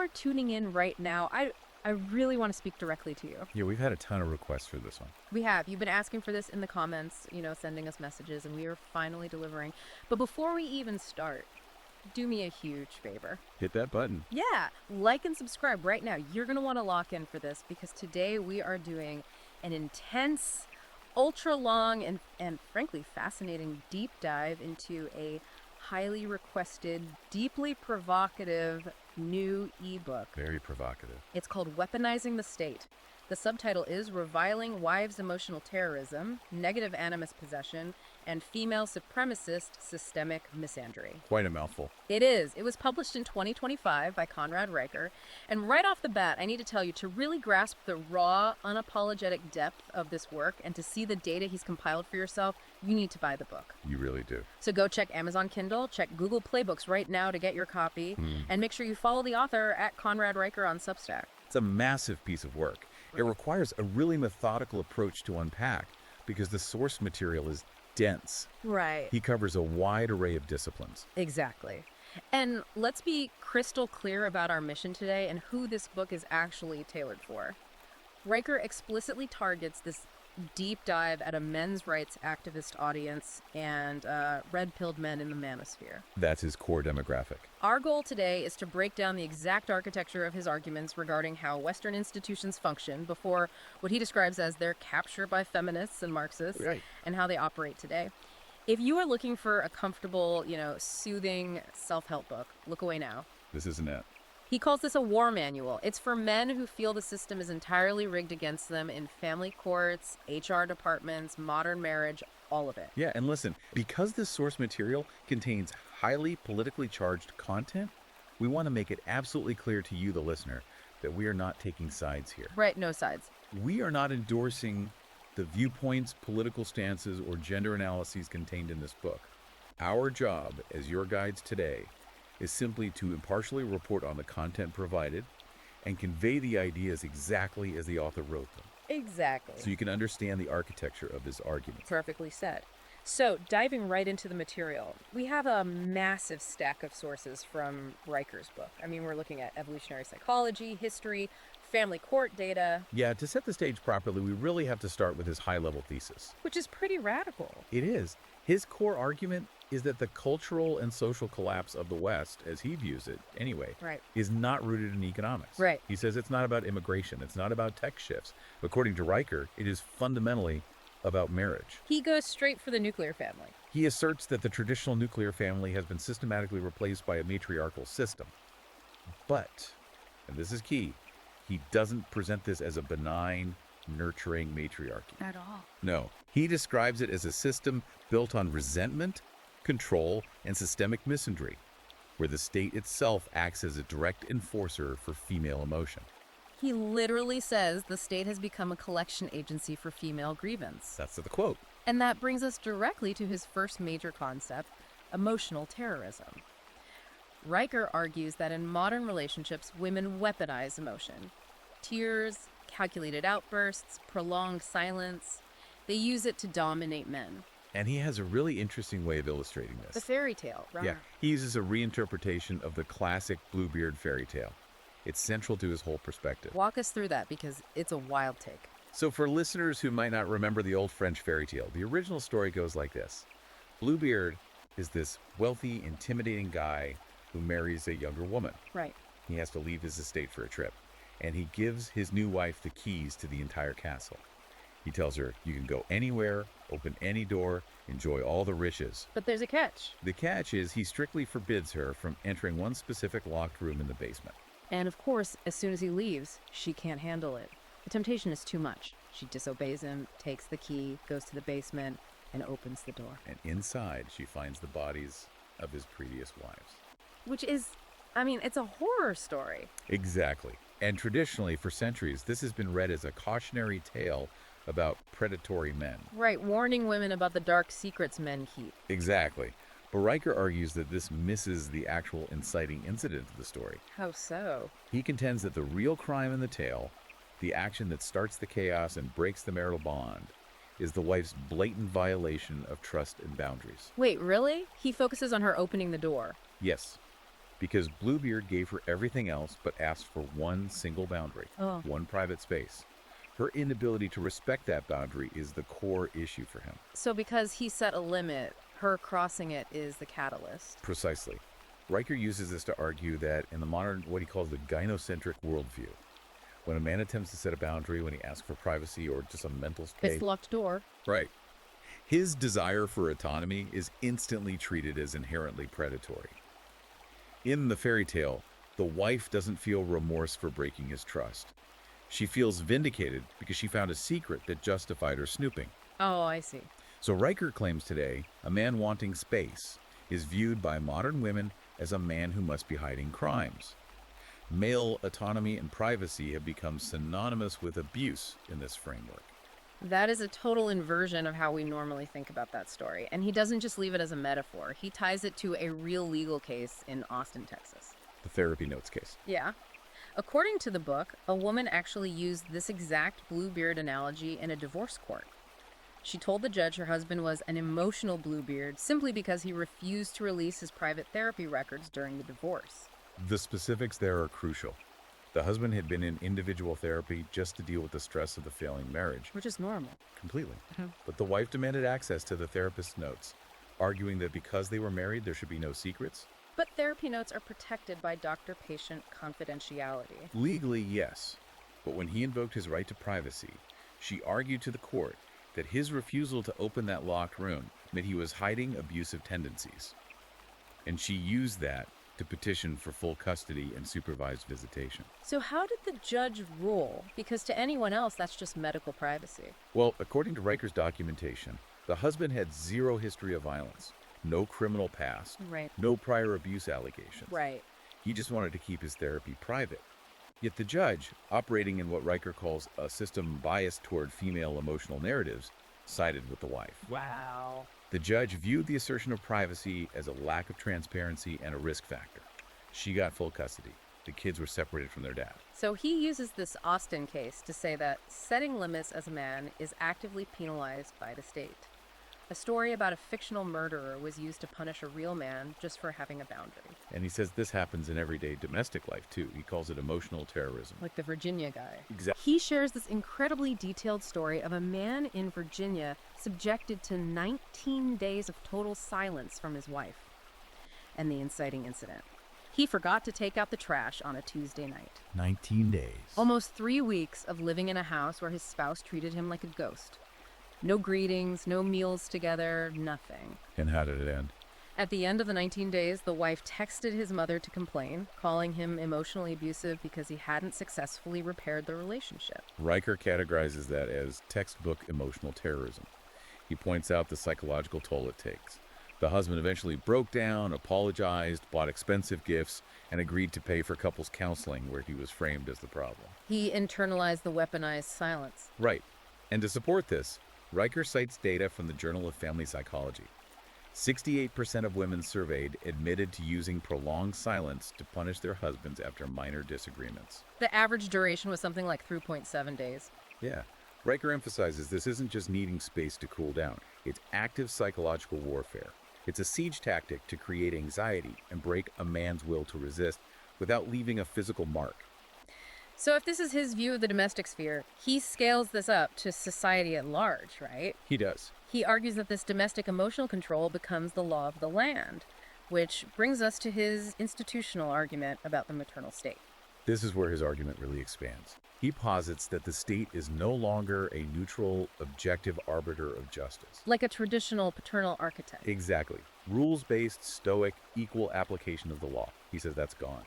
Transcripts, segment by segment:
are tuning in right now, I really want to speak directly to you. Yeah, we've had a ton of requests for this one. We have. You've been asking for this in the comments, sending us messages, and we are finally delivering. But before we even start, do me a huge favor. Hit that button. Yeah, like and subscribe right now. You're going to want to lock in for this because today we are doing an intense, ultra long, and frankly fascinating deep dive into a highly requested, deeply provocative new ebook. Very provocative. It's called Weaponizing the State. The subtitle is Reviling Wives' Emotional Terrorism, Negative Animus Possession, and Female Supremacist Systemic Misandry. Quite a mouthful. It is. It was published in 2025 by Conrad Reicher. And right off the bat, I need to tell you, to really grasp the raw, unapologetic depth of this work and to see the data he's compiled for yourself, you need to buy the book. You really do. So go check Amazon Kindle, check Google Playbooks right now to get your copy, and make sure you follow the author at Conrad Reicher on Substack. It's a massive piece of work. It requires a really methodical approach to unpack because the source material is dense. Right. He covers a wide array of disciplines. Exactly. And let's be crystal clear about our mission today and who this book is actually tailored for. Reicher explicitly targets this deep dive at a men's rights activist audience and red-pilled men in the manosphere. That's his core demographic. Our goal today is to break down the exact architecture of his arguments regarding how Western institutions function before what he describes as their capture by feminists and Marxists, Right. and how they operate today. If you are looking for a comfortable, soothing self-help book, look away now. This isn't it. He calls this a war manual. It's for men who feel the system is entirely rigged against them in family courts, HR departments, modern marriage, all of it. Yeah, and listen, because this source material contains highly politically charged content, we want to make it absolutely clear to you, the listener, that we are not taking sides here. Right, no sides. We are not endorsing the viewpoints, political stances, or gender analyses contained in this book. Our job as your guides today is simply to impartially report on the content provided and convey the ideas exactly as the author wrote them. Exactly. So you can understand the architecture of his argument. Perfectly said. So, diving right into the material, we have a massive stack of sources from Reicher's book. I mean, we're looking at evolutionary psychology, history, family court data. Yeah, to set the stage properly, we really have to start with his high-level thesis. Which is pretty radical. It is. His core argument is that the cultural and social collapse of the West, as he views it anyway, Right. is not rooted in economics. Right. He says it's not about immigration. It's not about tech shifts. According to Reicher, it is fundamentally about marriage. He goes straight for the nuclear family. He asserts that the traditional nuclear family has been systematically replaced by a matriarchal system. But, and this is key, he doesn't present this as a benign, nurturing matriarchy. At all. No, he describes it as a system built on resentment, control, and systemic misandry, where the state itself acts as a direct enforcer for female emotion. He literally says the state has become a collection agency for female grievance. That's the quote. And that brings us directly to his first major concept, emotional terrorism. Reicher argues that in modern relationships, women weaponize emotion. Tears, calculated outbursts, prolonged silence. They use it to dominate men. And he has a really interesting way of illustrating The this. fairy tale, right? Yeah, he uses a reinterpretation of the classic Bluebeard fairy tale. It's central to his whole perspective. Walk us through that because it's a wild take. So for listeners who might not remember the old French fairy tale, the original story goes like this. Bluebeard is this wealthy, intimidating guy who marries a younger woman. Right. He has to leave his estate for a trip, and he gives his new wife the keys to the entire castle. He tells her, you can go anywhere, open any door, enjoy all the riches. But there's a catch. The catch is he strictly forbids her from entering one specific locked room in the basement. And of course, as soon as he leaves, she can't handle it. The temptation is too much. She disobeys him, takes the key, goes to the basement, and opens the door. And inside, she finds the bodies of his previous wives. Which is, it's a horror story. Exactly. And traditionally, for centuries, this has been read as a cautionary tale about predatory men. Right, warning women about the dark secrets men keep. Exactly. But Reicher argues that this misses the actual inciting incident of the story. How so? He contends that the real crime in the tale, the action that starts the chaos and breaks the marital bond, is the wife's blatant violation of trust and boundaries. Wait, really? He focuses on her opening the door. Yes, because Bluebeard gave her everything else but asked for one single boundary, Oh. one private space. Her inability to respect that boundary is the core issue for him. So because he set a limit, her crossing it is the catalyst. Precisely. Riker uses this to argue that in the modern, what he calls the gynocentric worldview, when a man attempts to set a boundary, when he asks for privacy or just a mental space, It's the locked door. right, his desire for autonomy is instantly treated as inherently predatory. In the fairy tale, the wife doesn't feel remorse for breaking his trust. She feels vindicated because she found a secret that justified her snooping. Oh, I see. So Riker claims today a man wanting space is viewed by modern women as a man who must be hiding crimes. Male autonomy and privacy have become synonymous with abuse in this framework. That is a total inversion of how we normally think about that story. And he doesn't just leave it as a metaphor. He ties it to a real legal case in Austin, Texas. The therapy notes case. Yeah. According to the book, a woman actually used this exact Bluebeard analogy in a divorce court. She told the judge her husband was an emotional Bluebeard simply because he refused to release his private therapy records during the divorce. The specifics there are crucial. The husband had been in individual therapy just to deal with the stress of the failing marriage. Which is normal. Completely. But the wife demanded access to the therapist's notes, arguing that because they were married, there should be no secrets. But therapy notes are protected by doctor-patient confidentiality. Legally, yes. But when he invoked his right to privacy, she argued to the court that his refusal to open that locked room meant he was hiding abusive tendencies. And she used that to petition for full custody and supervised visitation. So how did the judge rule? Because to anyone else, that's just medical privacy. Well, according to Riker's documentation, the husband had zero history of violence, no criminal past, Right. no prior abuse allegations. Right. He just wanted to keep his therapy private. Yet the judge, operating in what Riker calls a system biased toward female emotional narratives, sided with the wife. Wow. The judge viewed the assertion of privacy as a lack of transparency and a risk factor. She got full custody. The kids were separated from their dad. So he uses this Austin case to say that setting limits as a man is actively penalized by the state. A story about a fictional murderer was used to punish a real man just for having a boundary. And he says this happens in everyday domestic life, too. He calls it emotional terrorism. Like the Virginia guy. Exactly. He shares this incredibly detailed story of a man in Virginia subjected to 19 days of total silence from his wife and the inciting incident. He forgot to take out the trash on a Tuesday night. 19 days. Almost 3 weeks of living in a house where his spouse treated him like a ghost. No greetings, no meals together, nothing. And how did it end? At the end of the 19 days, the wife texted his mother to complain, calling him emotionally abusive because he hadn't successfully repaired the relationship. Riker categorizes that as textbook emotional terrorism. He points out the psychological toll it takes. The husband eventually broke down, apologized, bought expensive gifts, and agreed to pay for couples counseling where he was framed as the problem. He internalized the weaponized silence. Right. And to support this, Riker cites data from the Journal of Family Psychology. 68% of women surveyed admitted to using prolonged silence to punish their husbands after minor disagreements. The average duration was something like 3.7 days. Yeah. Riker emphasizes this isn't just needing space to cool down. It's active psychological warfare. It's a siege tactic to create anxiety and break a man's will to resist without leaving a physical mark. So if this is his view of the domestic sphere, he scales this up to society at large, right? He does. He argues that this domestic emotional control becomes the law of the land, which brings us to his institutional argument about the maternal state. This is where his argument really expands. He posits that the state is no longer a neutral, objective arbiter of justice. Like a traditional paternal archetype. Exactly. Rules-based, stoic, equal application of the law. He says that's gone.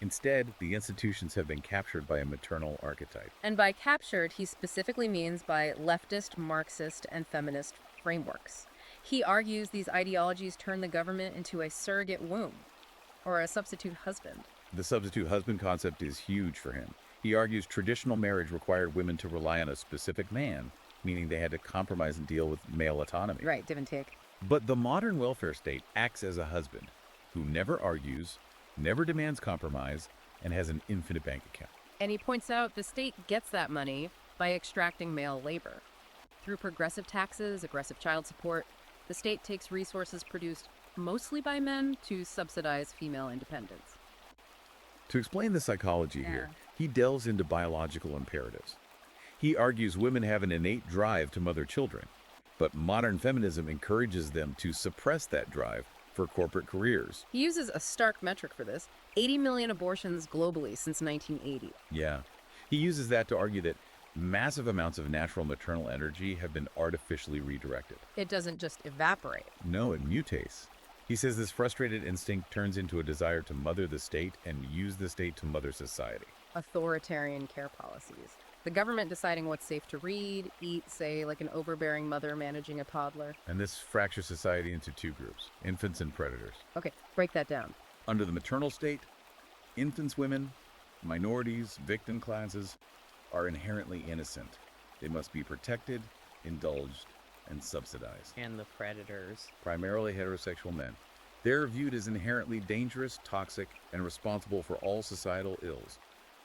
Instead, the institutions have been captured by a maternal archetype. And by captured, he specifically means by leftist, Marxist, and feminist frameworks. He argues these ideologies turn the government into a surrogate womb, or a substitute husband. The substitute husband concept is huge for him. He argues traditional marriage required women to rely on a specific man, meaning they had to compromise and deal with male autonomy. Right, give and take. But the modern welfare state acts as a husband who never argues, never demands compromise, and has an infinite bank account. And he points out the state gets that money by extracting male labor. Through progressive taxes, aggressive child support, the state takes resources produced mostly by men to subsidize female independence. To explain the psychology Yeah. here, he delves into biological imperatives. He argues women have an innate drive to mother children, but modern feminism encourages them to suppress that drive for corporate careers. He uses a stark metric for this: 80 million abortions globally since 1980. Yeah. He uses that to argue that massive amounts of natural maternal energy have been artificially redirected. It doesn't just evaporate. No, it mutates. He says this frustrated instinct turns into a desire to mother the state and use the state to mother society. Authoritarian care policies. The government deciding what's safe to read, eat, say, like an overbearing mother managing a toddler. And this fractures society into two groups, infants and predators. Okay, break that down. Under the maternal state, infants, women, minorities, victim classes are inherently innocent. They must be protected, indulged, and subsidized. And the predators. Primarily heterosexual men. They're viewed as inherently dangerous, toxic, and responsible for all societal ills.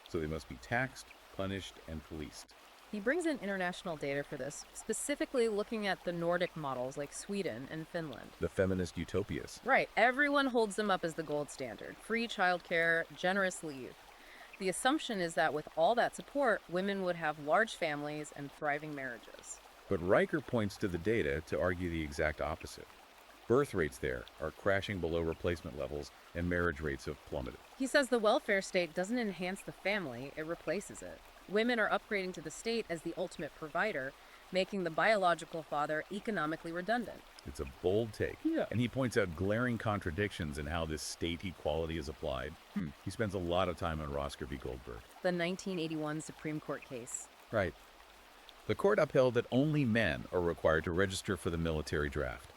So they must be taxed, punished, and policed. He brings in international data for this, specifically looking at the Nordic models like Sweden and Finland. The feminist utopias. Right, everyone holds them up as the gold standard. Free childcare, generous leave. The assumption is that with all that support, women would have large families and thriving marriages. But Riker points to the data to argue the exact opposite. Birth rates there are crashing below replacement levels, and marriage rates have plummeted. He says the welfare state doesn't enhance the family, it replaces it. Women are upgrading to the state as the ultimate provider, making the biological father economically redundant. It's a bold take. Yeah. And he points out glaring contradictions in how this state equality is applied. He spends a lot of time on Roscoe v. Goldberg. The 1981 Supreme Court case. Right. The court upheld that only men are required to register for the military draft.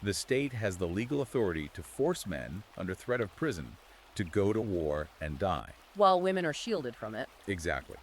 The state has the legal authority to force men, under threat of prison, to go to war and die. While women are shielded from it. Exactly.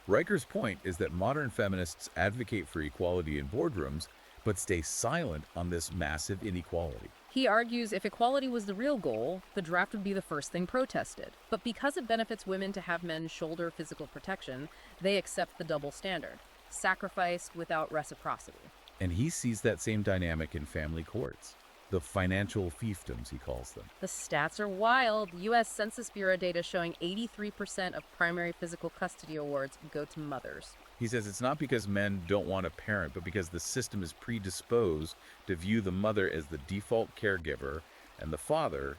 Riker's point is that modern feminists advocate for equality in boardrooms, but stay silent on this massive inequality. He argues if equality was the real goal, the draft would be the first thing protested. But because it benefits women to have men shoulder physical protection, they accept the double standard: sacrifice without reciprocity. And he sees that same dynamic in family courts. The financial fiefdoms, he calls them. The stats are wild. U.S. Census Bureau data showing 83% of primary physical custody awards go to mothers. He says it's not because men don't want a parent, but because the system is predisposed to view the mother as the default caregiver and the father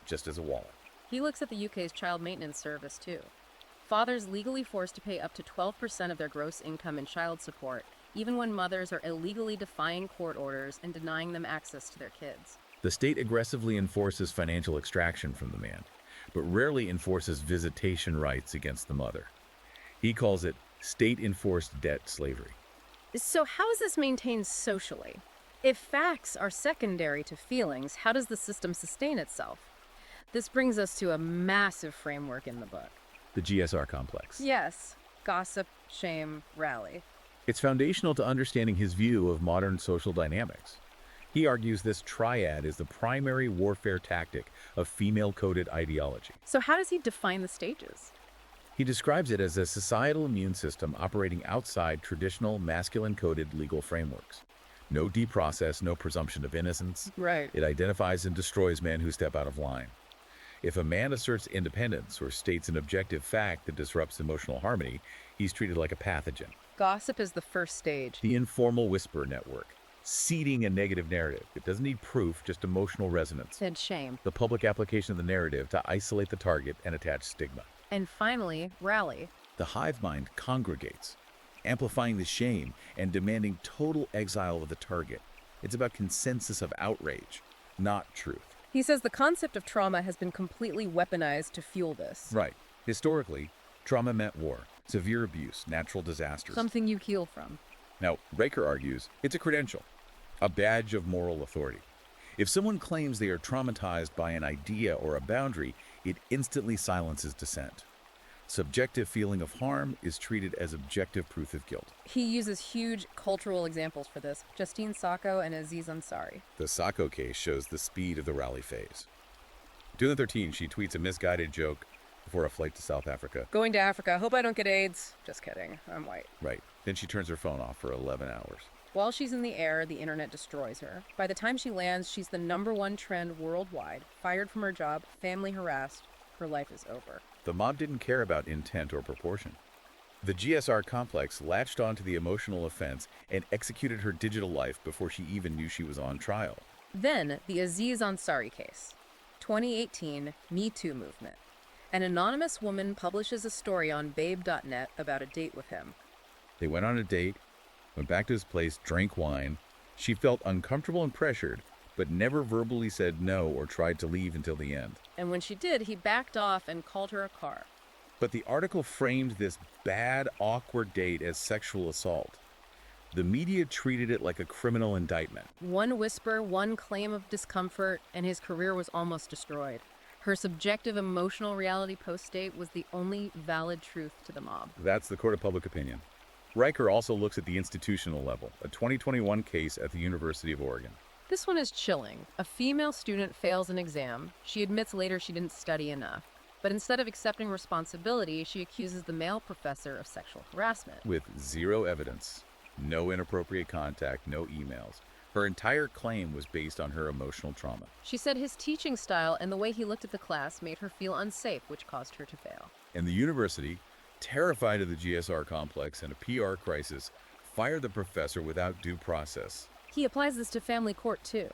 just as a wallet. He looks at the UK's child maintenance service, too. Fathers legally forced to pay up to 12% of their gross income in child support, even when mothers are illegally defying court orders and denying them access to their kids. The state aggressively enforces financial extraction from the man, but rarely enforces visitation rights against the mother. He calls it state-enforced debt slavery. So how is this maintained socially? If facts are secondary to feelings, how does the system sustain itself? This brings us to a massive framework in the book. The GSR complex. Yes, gossip, shame, rally. It's foundational to understanding his view of modern social dynamics. He argues this triad is the primary warfare tactic of female-coded ideology. So how does he define the stages? He describes it as a societal immune system operating outside traditional masculine-coded legal frameworks. No due process, no presumption of innocence. Right. It identifies and destroys men who step out of line. If a man asserts independence or states an objective fact that disrupts emotional harmony, he's treated like a pathogen. Gossip is the first stage. The informal whisper network, seeding a negative narrative. It doesn't need proof, just emotional resonance. And shame. The public application of the narrative to isolate the target and attach stigma. And finally, rally. The hive mind congregates, amplifying the shame and demanding total exile of the target. It's about consensus of outrage, not truth. He says the concept of trauma has been completely weaponized to fuel this. Right. Historically, trauma meant war, severe abuse, natural disasters. Something you heal from. Now, Riker argues it's a credential, a badge of moral authority. If someone claims they are traumatized by an idea or a boundary, it instantly silences dissent. Subjective feeling of harm is treated as objective proof of guilt. He uses huge cultural examples for this: Justine Sacco and Aziz Ansari. The Sacco case shows the speed of the rally phase. In 2013, she tweets a misguided joke before a flight to South Africa. Going to Africa, hope I don't get AIDS. Just kidding, I'm white. Right. Then she turns her phone off for 11 hours. While she's in the air, the internet destroys her. By the time she lands, she's the #1 trend worldwide, fired from her job, family harassed, her life is over. The mob didn't care about intent or proportion. The GSR complex latched onto the emotional offense and executed her digital life before she even knew she was on trial. Then, the Aziz Ansari case. 2018 Me Too movement. An anonymous woman publishes a story on babe.net about a date with him. They went on a date, went back to his place, drank wine. She felt uncomfortable and pressured, but never verbally said no or tried to leave until the end. And when she did, he backed off and called her a car. But the article framed this bad, awkward date as sexual assault. The media treated it like a criminal indictment. One whisper, one claim of discomfort, and his career was almost destroyed. Her subjective emotional reality post-date was the only valid truth to the mob. That's the court of public opinion. Riker also looks at the institutional level, a 2021 case at the University of Oregon. This one is chilling. A female student fails an exam. She admits later she didn't study enough. But instead of accepting responsibility, she accuses the male professor of sexual harassment. With zero evidence, no inappropriate contact, no emails. Her entire claim was based on her emotional trauma. She said his teaching style and the way he looked at the class made her feel unsafe, which caused her to fail. And the university, terrified of the GSR complex and a PR crisis, fired the professor without due process. He applies this to family court, too.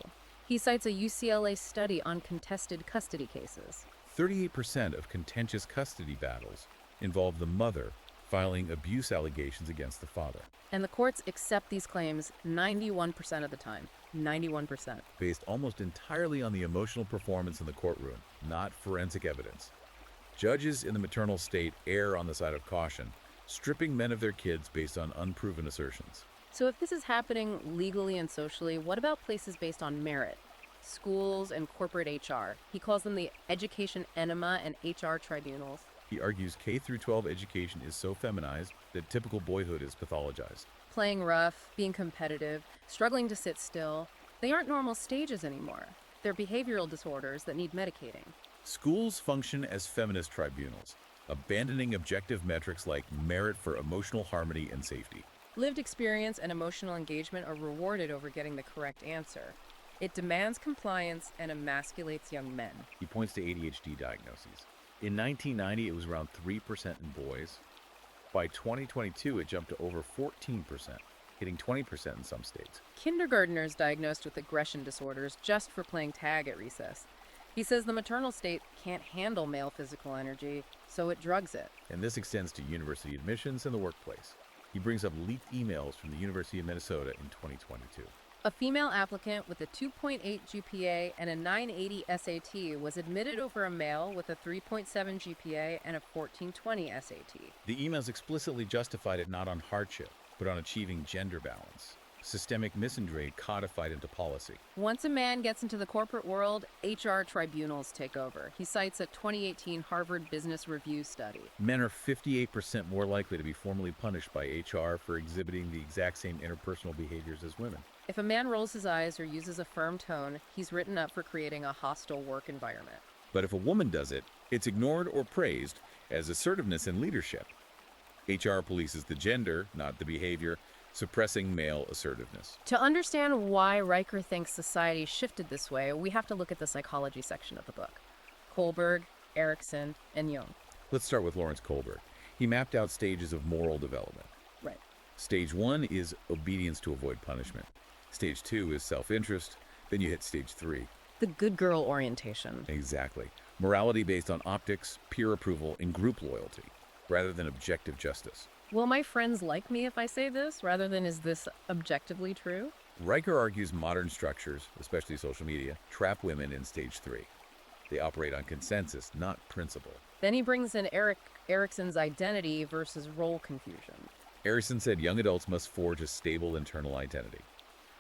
He cites a UCLA study on contested custody cases. 38% of contentious custody battles involve the mother filing abuse allegations against the father. And the courts accept these claims 91% of the time. 91%. Based almost entirely on the emotional performance in the courtroom, not forensic evidence. Judges in the maternal state err on the side of caution, stripping men of their kids based on unproven assertions. So if this is happening legally and socially, what about places based on merit? Schools and corporate HR. He calls them the education enema and HR tribunals. He argues K through 12 education is so feminized that typical boyhood is pathologized. Playing rough, being competitive, struggling to sit still. They aren't normal stages anymore. They're behavioral disorders that need medicating. Schools function as feminist tribunals, abandoning objective metrics like merit for emotional harmony and safety. Lived experience and emotional engagement are rewarded over getting the correct answer. It demands compliance and emasculates young men. He points to ADHD diagnoses. In 1990, it was around 3% in boys. By 2022, it jumped to over 14%, hitting 20% in some states. Kindergartners diagnosed with aggression disorders just for playing tag at recess. He says the maternal state can't handle male physical energy, so it drugs it. And this extends to university admissions and the workplace. He brings up leaked emails from the University of Minnesota in 2022. A female applicant with a 2.8 GPA and a 980 SAT was admitted over a male with a 3.7 GPA and a 1420 SAT. The emails explicitly justified it not on hardship, but on achieving gender balance. Systemic misandry codified into policy. Once a man gets into the corporate world, HR tribunals take over. He cites a 2018 Harvard Business Review study. Men are 58% more likely to be formally punished by HR for exhibiting the exact same interpersonal behaviors as women. If a man rolls his eyes or uses a firm tone, he's written up for creating a hostile work environment. But if a woman does it, it's ignored or praised as assertiveness and leadership. HR polices the gender, not the behavior, suppressing male assertiveness. To understand why Riker thinks society shifted this way, we have to look at the psychology section of the book. Kohlberg, Erikson, and Jung. Let's start with Lawrence Kohlberg. He mapped out stages of moral development. Right. Stage 1 is obedience to avoid punishment. Stage 2 is self-interest. Then you hit stage 3. The good girl orientation. Exactly. Morality based on optics, peer approval, and group loyalty, rather than objective justice. Will my friends like me if I say this, rather than is this objectively true? Riker argues modern structures, especially social media, trap women in stage 3. They operate on consensus, not principle. Then he brings in Erikson's identity versus role confusion. Erikson said young adults must forge a stable internal identity.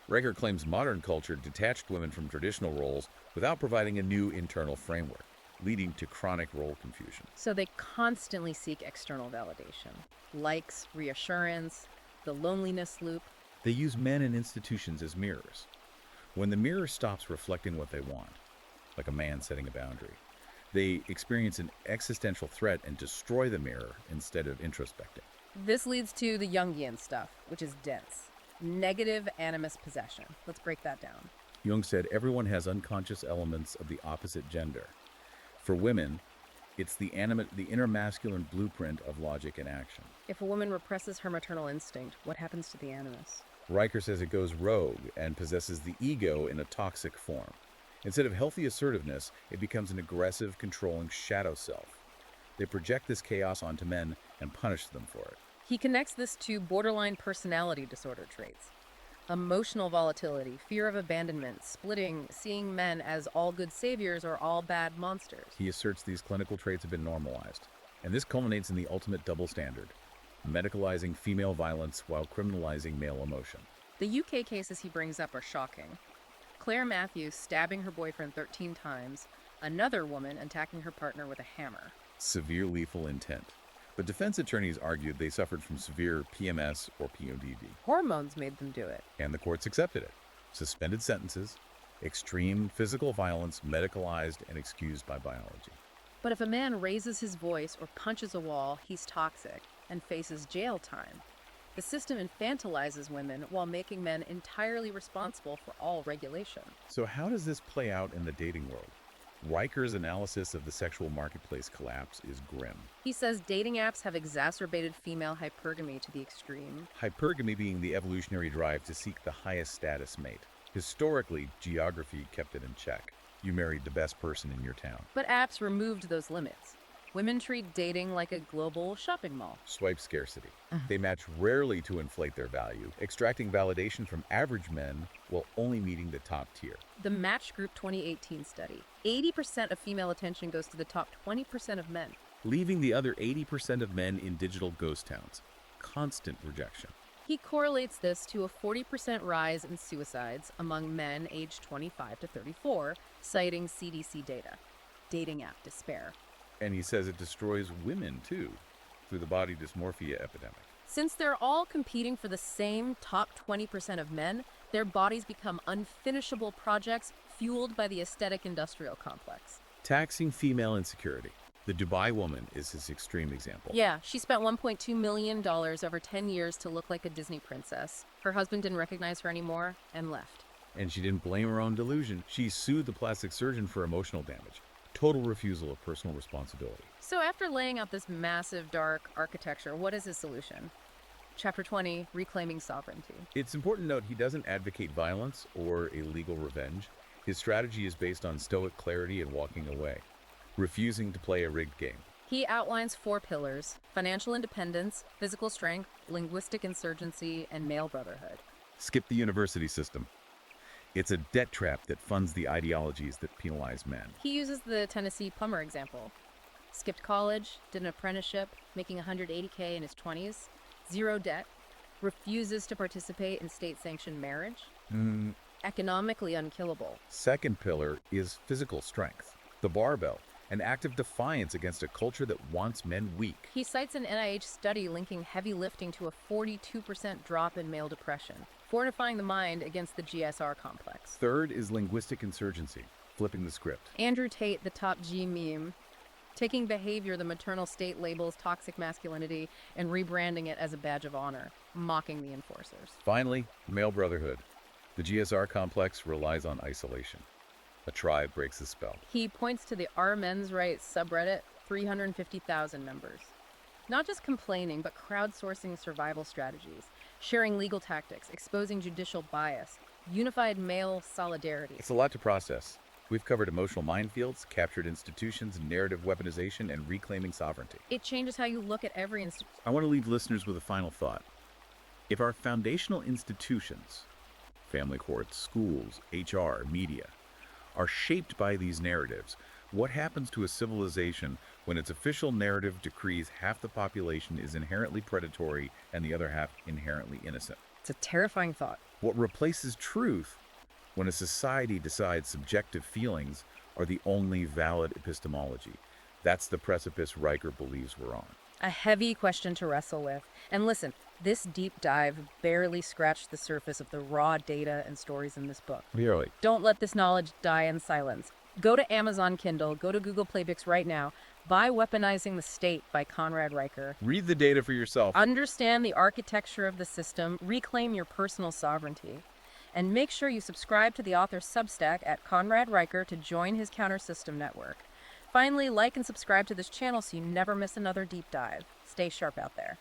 Riker claims modern culture detached women from traditional roles without providing a new internal framework, leading to chronic role confusion. So they constantly seek external validation. Likes, reassurance, the loneliness loop. They use men and institutions as mirrors. When the mirror stops reflecting what they want, like a man setting a boundary, they experience an existential threat and destroy the mirror instead of introspecting. This leads to the Jungian stuff, which is dense. Negative animus possession. Let's break that down. Jung said everyone has unconscious elements of the opposite gender. For women, It's the inner masculine blueprint of logic and action. If a woman represses her maternal instinct, what happens to the animus? Riker says it goes rogue and possesses the ego in a toxic form. Instead of healthy assertiveness, it becomes an aggressive, controlling shadow self. They project this chaos onto men and punish them for it. He connects this to borderline personality disorder traits. Emotional volatility, fear of abandonment, splitting, seeing men as all good saviors or all bad monsters. He asserts these clinical traits have been normalized, and this culminates in the ultimate double standard, medicalizing female violence while criminalizing male emotion. The UK cases he brings up are shocking. Claire Matthews stabbing her boyfriend 13 times, another woman attacking her partner with a hammer. Severe lethal intent. But defense attorneys argued they suffered from severe PMS or PODD. Hormones made them do it. And the courts accepted it. Suspended sentences, extreme physical violence medicalized and excused by biology. But if a man raises his voice or punches a wall, he's toxic and faces jail time. The system infantilizes women while making men entirely responsible for all regulation. So how does this play out in the dating world? Riker's analysis of the sexual marketplace collapse is grim. He says dating apps have exacerbated female hypergamy to the extreme. Hypergamy being the evolutionary drive to seek the highest status mate. Historically, geography kept it in check. You married the best person in your town. But apps removed those limits. Women treat dating like a global shopping mall. Swipe scarcity. They match rarely to inflate their value, extracting validation from average men while only meeting the top tier. The Match Group 2018 study. 80% of female attention goes to the top 20% of men. Leaving the other 80% of men in digital ghost towns. Constant rejection. He correlates this to a 40% rise in suicides among men aged 25 to 34, citing CDC data. Dating app despair. And he says it destroys women, too, through the body dysmorphia epidemic. Since they're all competing for the same top 20% of men, their bodies become unfinishable projects fueled by the aesthetic industrial complex. Taxing female insecurity. The Dubai woman is his extreme example. Yeah, she spent $1.2 million over 10 years to look like a Disney princess. Her husband didn't recognize her anymore and left. And she didn't blame her own delusion. She sued the plastic surgeon for emotional damage. Total refusal of personal responsibility. So after laying out this massive, dark architecture, what is his solution? Chapter 20, Reclaiming Sovereignty. It's important to note he doesn't advocate violence or a legal revenge. His strategy is based on stoic clarity and walking away, refusing to play a rigged game. He outlines 4 pillars: financial independence, physical strength, linguistic insurgency, and male brotherhood. Skip the university system. It's a debt trap that funds the ideologies that penalize men. He uses the Tennessee plumber example. Skipped college, did an apprenticeship, making $180K in his 20s, 0 debt, refuses to participate in state-sanctioned marriage. Economically unkillable. Second pillar is physical strength. The barbell, an act of defiance against a culture that wants men weak. He cites an NIH study linking heavy lifting to a 42% drop in male depression, fortifying the mind against the GSR complex. Third is linguistic insurgency, flipping the script. Andrew Tate, the top G meme, taking behavior the maternal state labels toxic masculinity and rebranding it as a badge of honor, mocking the enforcers. Finally, male brotherhood. The GSR complex relies on isolation. A tribe breaks the spell. He points to the Our Men's Rights subreddit, 350,000 members. Not just complaining, but crowdsourcing survival strategies, sharing legal tactics, exposing judicial bias, unified male solidarity. It's a lot to process. We've covered emotional minefields, captured institutions, narrative weaponization, and reclaiming sovereignty. It changes how you look at every institution. I want to leave listeners with a final thought. If our foundational institutions, family courts, schools, HR, media, are shaped by these narratives, what happens to a civilization when its official narrative decrees half the population is inherently predatory and the other half inherently innocent? It's a terrifying thought. What replaces truth when a society decides subjective feelings are the only valid epistemology? That's the precipice Riker believes we're on. A heavy question to wrestle with. And listen, this deep dive barely scratched the surface of the raw data and stories in this book. Really? Don't let this knowledge die in silence. Go to Amazon Kindle, go to Google Play Books right now, buy Weaponizing the State by Conrad Riker. Read the data for yourself. Understand the architecture of the system, reclaim your personal sovereignty. And make sure you subscribe to the author's Substack at Conrad Riker to join his counter-system network. Finally, like and subscribe to this channel so you never miss another deep dive. Stay sharp out there.